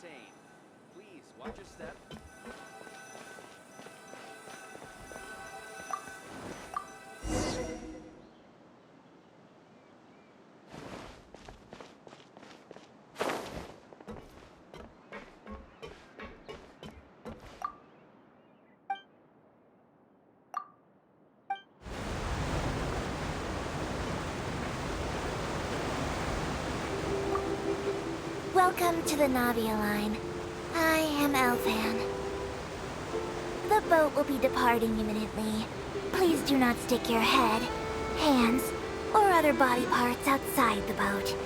Fontaine. Please, watch your step. Welcome to the Navia line. I am Elfan. The boat will be departing imminently. Please do not stick your head, hands, or other body parts outside the boat.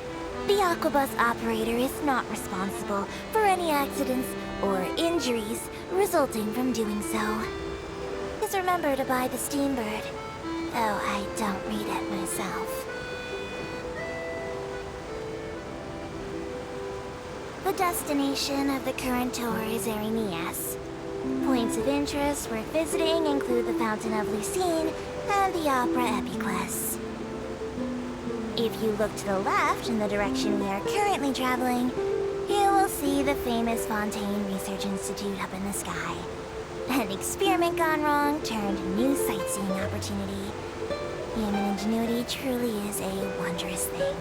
The Aquabus operator is not responsible for any accidents or injuries resulting from doing so. Please remember to buy the Steambird, though I don't read it myself. The destination of the current tour is Arenias. Points of interest worth visiting include the Fountain of Lucine and the Opera Epiclese. If you look to the left in the direction we are currently traveling, you will see the famous Fontaine Research Institute up in the sky. An experiment gone wrong turned new sightseeing opportunity. Human ingenuity truly is a wondrous thing.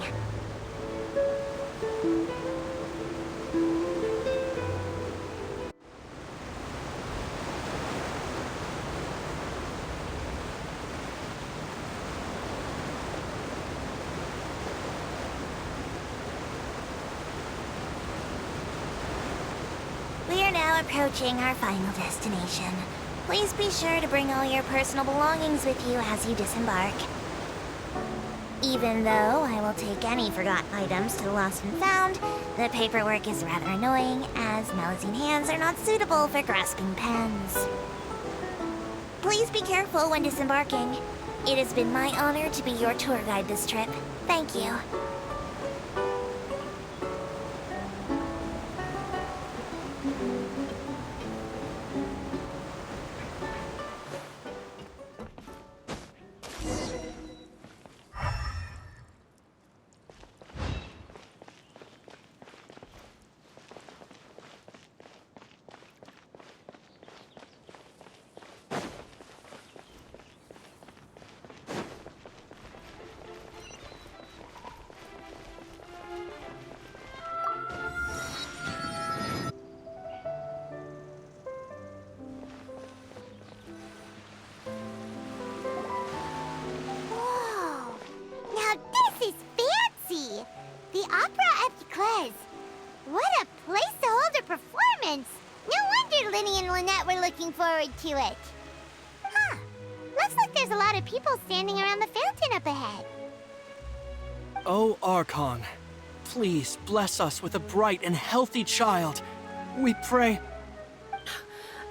We are now approaching our final destination. Please be sure to bring all your personal belongings with you as you disembark. Even though I will take any forgotten items to the Lost and Found, the paperwork is rather annoying, as Melusine hands are not suitable for grasping pens. Please be careful when disembarking. It has been my honor to be your tour guide this trip. Thank you. Whoa! Now this is fancy! The Opera Epiclese. What a place to hold a performance! No wonder Linny and Lynette were looking forward to it. Huh. Looks like there's a lot of people standing around the fountain up ahead. Oh, Archon, please bless us with a bright and healthy child. We pray.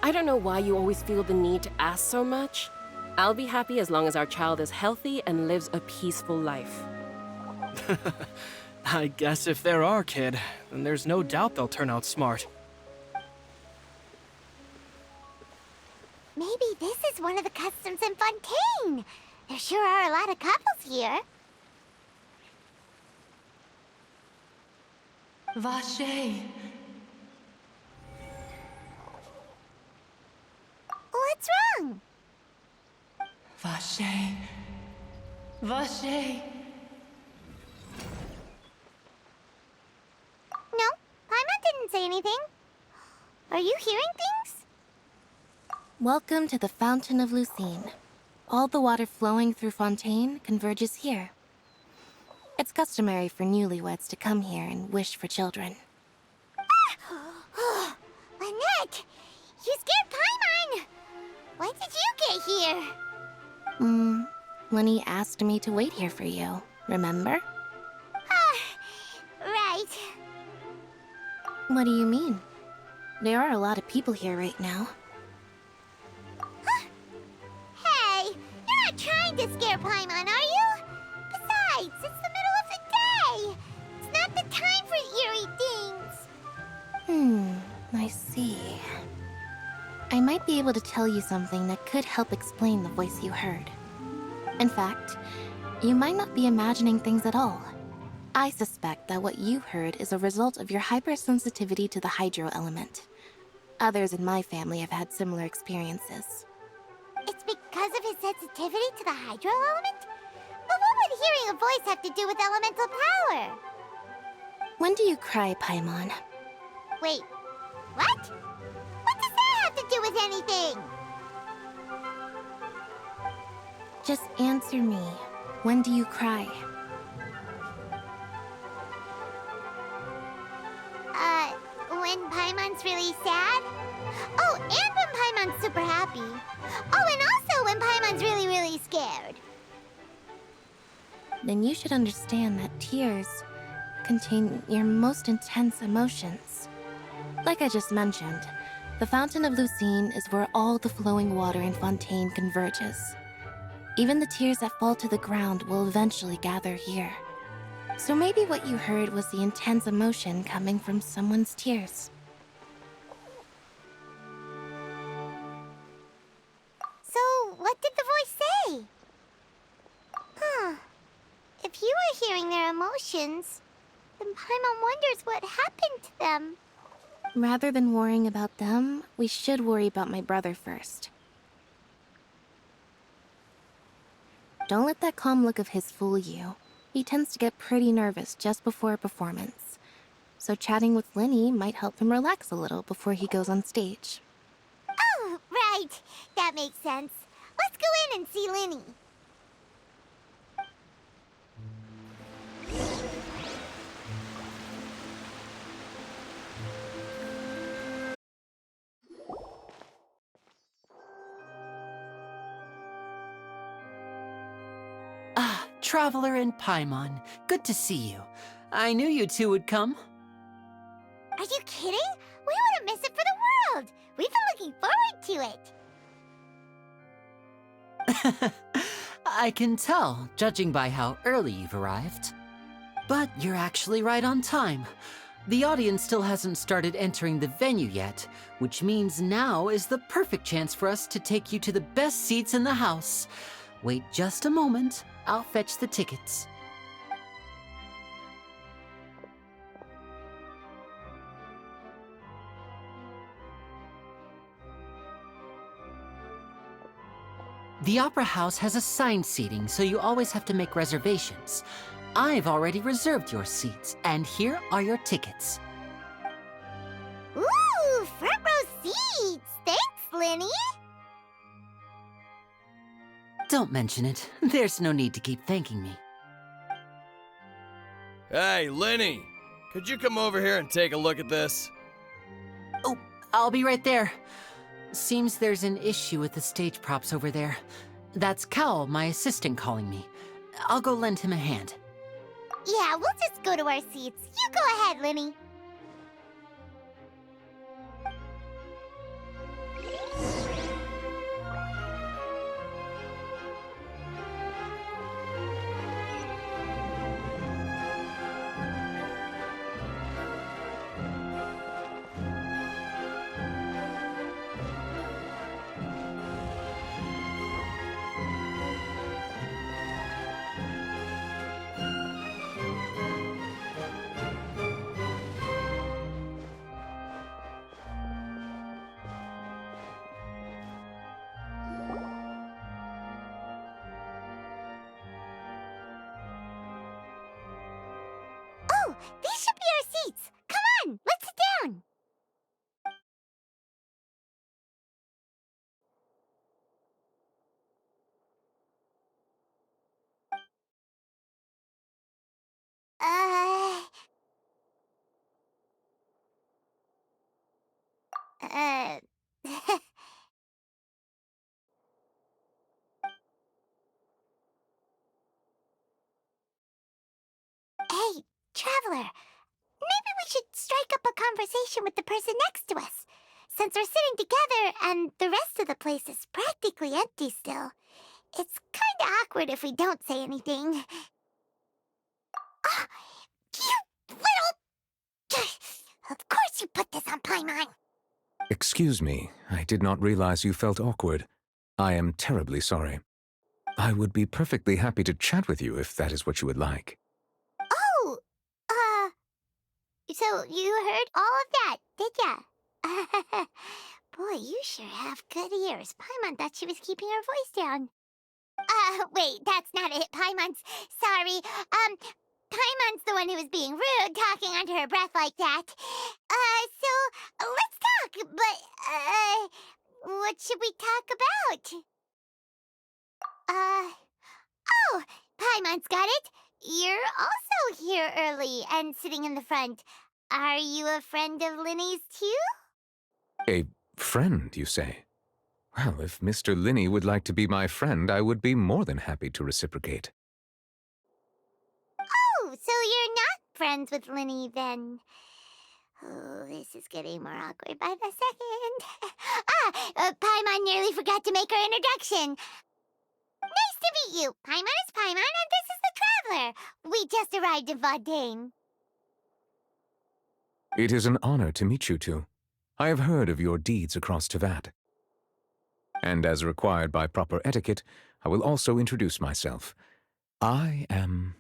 I don't know why you always feel the need to ask so much. I'll be happy as long as our child is healthy and lives a peaceful life. I guess if they're our kid, then there's no doubt they'll turn out smart. Maybe this is one of the customs in Fontaine. There sure are a lot of couples here. Vache, What's wrong? Vache, Vache. No, Paimon didn't say anything. Are you hearing things? Welcome to the Fountain of Lucine. All the water flowing through Fontaine converges here. It's customary for newlyweds to come here and wish for children. Lynette! You scared Paimon! When did you get here? Lenny asked me to wait here for you, remember? Right. What do you mean? There are a lot of people here right now. Hey, you're not trying to scare Paimon, are you? Besides, it's the middle of the day. It's not the time for eerie things. I see. I might be able to tell you something that could help explain the voice you heard. In fact, you might not be imagining things at all. I suspect that what you heard is a result of your hypersensitivity to the hydro element. Others in my family have had similar experiences. It's because of his sensitivity to the hydro element? But what would hearing a voice have to do with elemental power? When do you cry, Paimon? Wait, what? What does that have to do with anything? Just answer me. When do you cry? When Paimon's really sad? Oh, and when Paimon's super happy. Oh, and also when Paimon's really, really scared. Then you should understand that tears contain your most intense emotions. Like I just mentioned, the Fountain of Lucine is where all the flowing water in Fontaine converges. Even the tears that fall to the ground will eventually gather here. So maybe what you heard was the intense emotion coming from someone's tears. So, what did the voice say? Huh. If you were hearing their emotions, then Paimon wonders what happened to them. Rather than worrying about them, we should worry about my brother first. Don't let that calm look of his fool you. He tends to get pretty nervous just before a performance. So chatting with Lyney might help him relax a little before he goes on stage. Oh, right. That makes sense. Let's go in and see Lyney. Traveler and Paimon, good to see you. I knew you two would come. Are you kidding? We wouldn't miss it for the world. We've been looking forward to it. I can tell, judging by how early you've arrived. But you're actually right on time. The audience still hasn't started entering the venue yet, which means now is the perfect chance for us to take you to the best seats in the house. Wait just a moment. I'll fetch the tickets. The Opera House has assigned seating, so you always have to make reservations. I've already reserved your seats, and here are your tickets. Ooh, front row seats. Thanks, Lyney. Don't mention it. There's no need to keep thanking me. Hey, Lyney! Could you come over here and take a look at this? Oh, I'll be right there. Seems there's an issue with the stage props over there. That's Cal, my assistant, calling me. I'll go lend him a hand. Yeah, we'll just go to our seats. You go ahead, Lyney. Oh, these should be our seats. Come on, let's sit down. Uh... Uh... Hey, Traveler. Maybe we should strike up a conversation with the person next to us. Since we're sitting together and the rest of the place is practically empty still, it's kinda awkward if we don't say anything. Ah, you little... Of course you put this on Paimon. Excuse me, I did not realize you felt awkward. I am terribly sorry. I would be perfectly happy to chat with you if that is what you would like. Oh, So you heard all of that, did ya? Boy, you sure have good ears. Paimon thought she was keeping her voice down. Wait, that's not it, Paimon's. Sorry. Paimon's the one who was being rude, talking under her breath like that. So, let's talk, but, what should we talk about? Oh, Paimon's got it. You're also here early and sitting in the front. Are you a friend of Linny's too? A friend, you say? Well, if Mr. Linny would like to be my friend, I would be more than happy to reciprocate. Oh, so you're not friends with Linny then? Oh, this is getting more awkward by the second. Paimon nearly forgot to make her introduction. Nice to meet you. Paimon is Paimon, and this is the Traveler. We just arrived in Fontaine. It is an honor to meet you two. I have heard of your deeds across Teyvat. And as required by proper etiquette, I will also introduce myself. I am...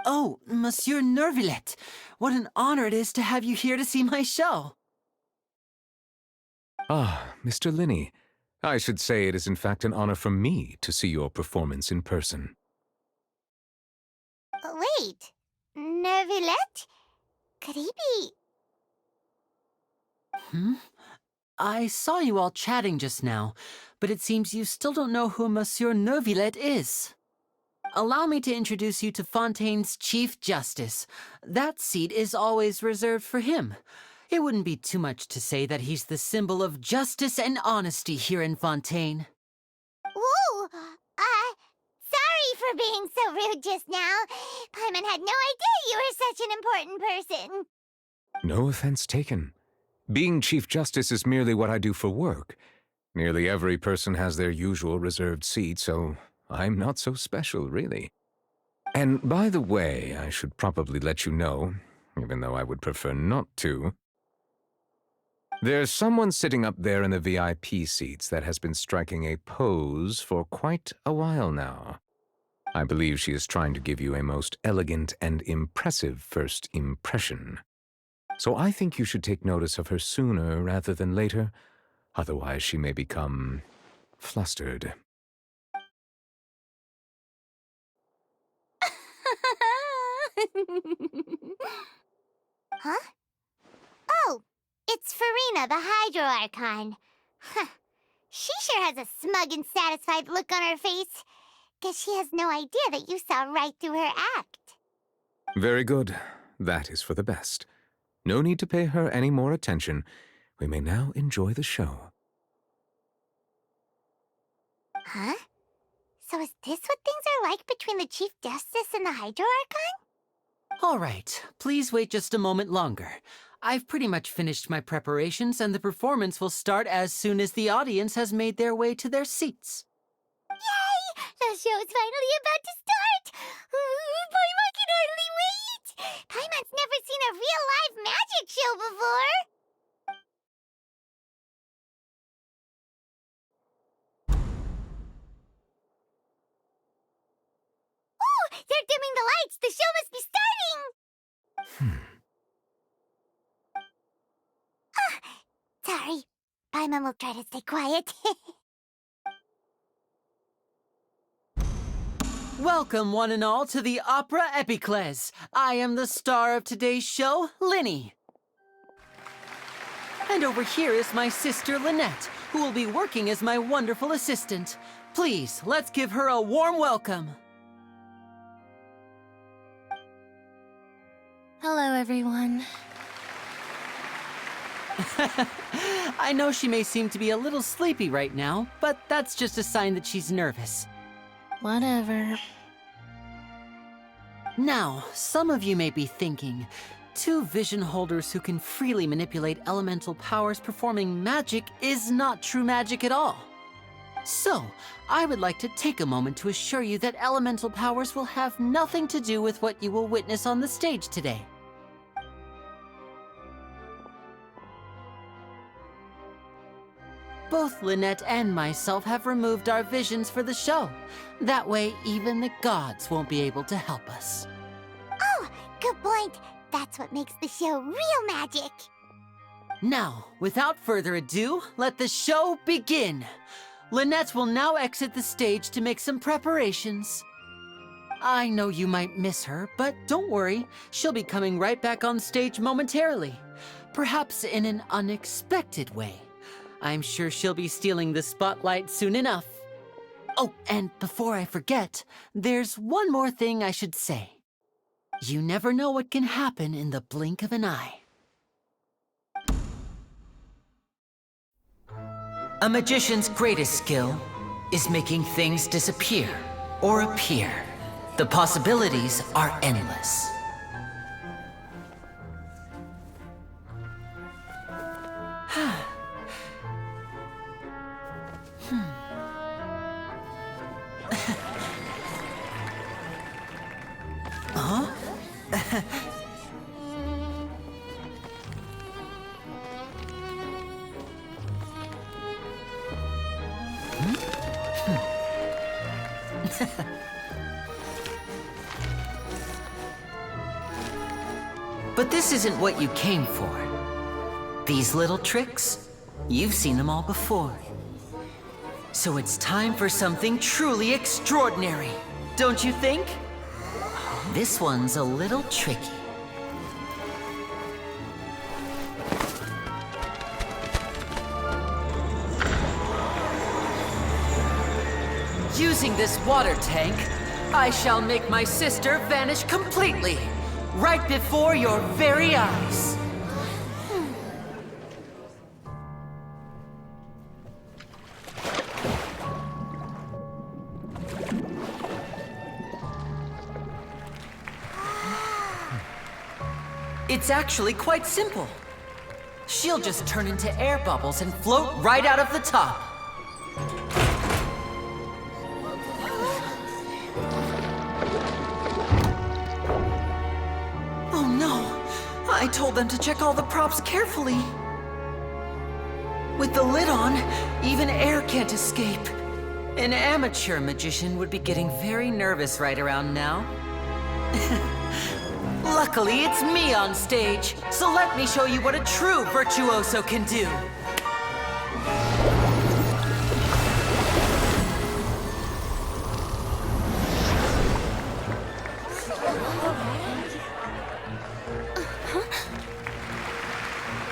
Oh, Monsieur Neuvillette, what an honor it is to have you here to see my show. Ah, Mr. Linny. I should say it is in fact an honor for me to see your performance in person. Wait, Neuvillette? Could he be... I saw you all chatting just now, but it seems you still don't know who Monsieur Neuvillette is. Allow me to introduce you to Fontaine's Chief Justice. That seat is always reserved for him. It wouldn't be too much to say that he's the symbol of justice and honesty here in Fontaine. Whoa! Sorry for being so rude just now. Paimon had no idea you were such an important person. No offense taken. Being Chief Justice is merely what I do for work. Nearly every person has their usual reserved seat, so I'm not so special, really. And by the way, I should probably let you know, even though I would prefer not to. There's someone sitting up there in the VIP seats that has been striking a pose for quite a while now. I believe she is trying to give you a most elegant and impressive first impression. So I think you should take notice of her sooner rather than later, otherwise she may become flustered. Huh? Oh, it's Furina, the Hydro Archon. Huh. She sure has a smug and satisfied look on her face. Guess she has no idea that you saw right through her act. Very good. That is for the best. No need to pay her any more attention. We may now enjoy the show. Huh? So is this what things are like between the Chief Justice and the Hydro Archon? All right, please wait just a moment longer. I've pretty much finished my preparations, and the performance will start as soon as the audience has made their way to their seats. Yay! The show is finally about to start! Paimon can hardly wait! Paimon's never seen a real live magic show before! Oh! They're dimming the lights! The show must be starting! Sorry. Paimon will try to stay quiet. Welcome, one and all, to the Opera Epiclese. I am the star of today's show, Linny. And over here is my sister, Lynette, who will be working as my wonderful assistant. Please, let's give her a warm welcome. Hello, everyone. I know she may seem to be a little sleepy right now, but that's just a sign that she's nervous. Whatever. Now, some of you may be thinking, two vision holders who can freely manipulate elemental powers performing magic is not true magic at all. So, I would like to take a moment to assure you that elemental powers will have nothing to do with what you will witness on the stage today. Both Lynette and myself have removed our visions for the show. That way, even the gods won't be able to help us. Oh, good point. That's what makes the show real magic. Now, without further ado, let the show begin. Lynette will now exit the stage to make some preparations. I know you might miss her, but don't worry. She'll be coming right back on stage momentarily. Perhaps in an unexpected way. I'm sure she'll be stealing the spotlight soon enough. Oh, and before I forget, there's one more thing I should say. You never know what can happen in the blink of an eye. A magician's greatest skill is making things disappear or appear. The possibilities are endless. But this isn't what you came for. These little tricks, you've seen them all before. So it's time for something truly extraordinary, don't you think? This one's a little tricky. Using this water tank, I shall make my sister vanish completely, right before your very eyes. It's actually quite simple. She'll just turn into air bubbles and float right out of the top. Oh no! I told them to check all the props carefully. With the lid on, even air can't escape. An amateur magician would be getting very nervous right around now. Luckily, it's me on stage, so let me show you what a true virtuoso can do.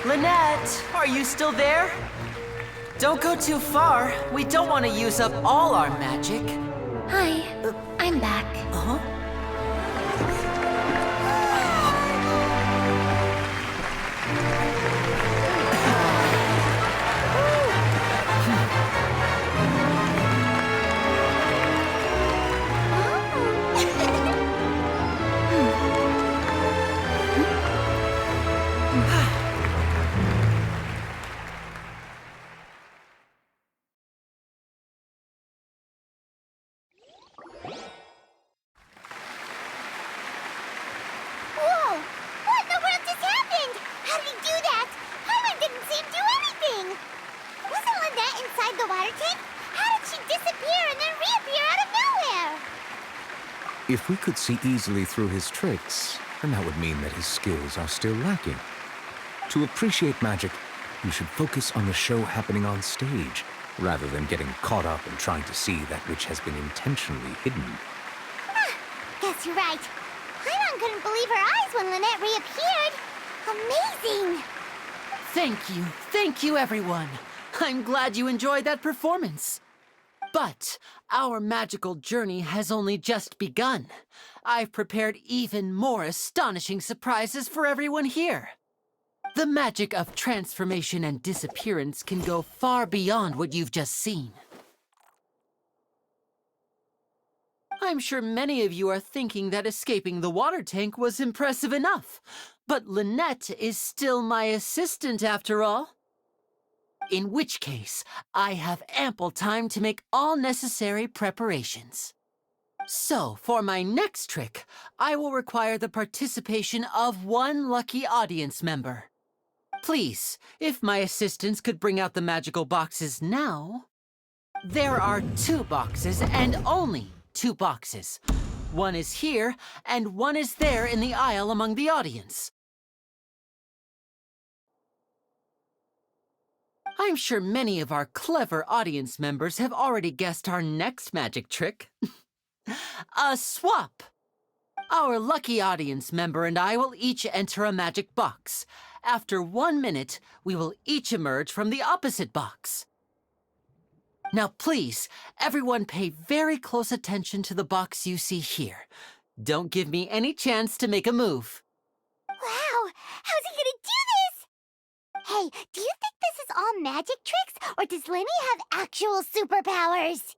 Lynette, are you still there? Don't go too far. We don't want to use up all our magic. Hi, I'm back. Uh-huh. Whoa! What in the world just happened? How did he do that? Harlan didn't see him do anything. Wasn't Lynette inside the water tank? How did she disappear and then reappear out of nowhere? If we could see easily through his tricks, then that would mean that his skills are still lacking. To appreciate magic, you should focus on the show happening on stage, rather than getting caught up in trying to see that which has been intentionally hidden. Guess you're right. Paimon couldn't believe her eyes when Lynette reappeared. Amazing! Thank you everyone. I'm glad you enjoyed that performance. But our magical journey has only just begun. I've prepared even more astonishing surprises for everyone here. The magic of transformation and disappearance can go far beyond what you've just seen. I'm sure many of you are thinking that escaping the water tank was impressive enough, but Lynette is still my assistant after all. In which case, I have ample time to make all necessary preparations. So, for my next trick, I will require the participation of one lucky audience member. Please, if my assistants could bring out the magical boxes now. There are 2 boxes and only 2 boxes. One is here, and one is there in the aisle among the audience. I'm sure many of our clever audience members have already guessed our next magic trick. A swap! Our lucky audience member and I will each enter a magic box. After 1 minute, we will each emerge from the opposite box. Now please, everyone pay very close attention to the box you see here. Don't give me any chance to make a move. Wow! How's he gonna do this? Hey, do you think this is all magic tricks, or does Lenny have actual superpowers?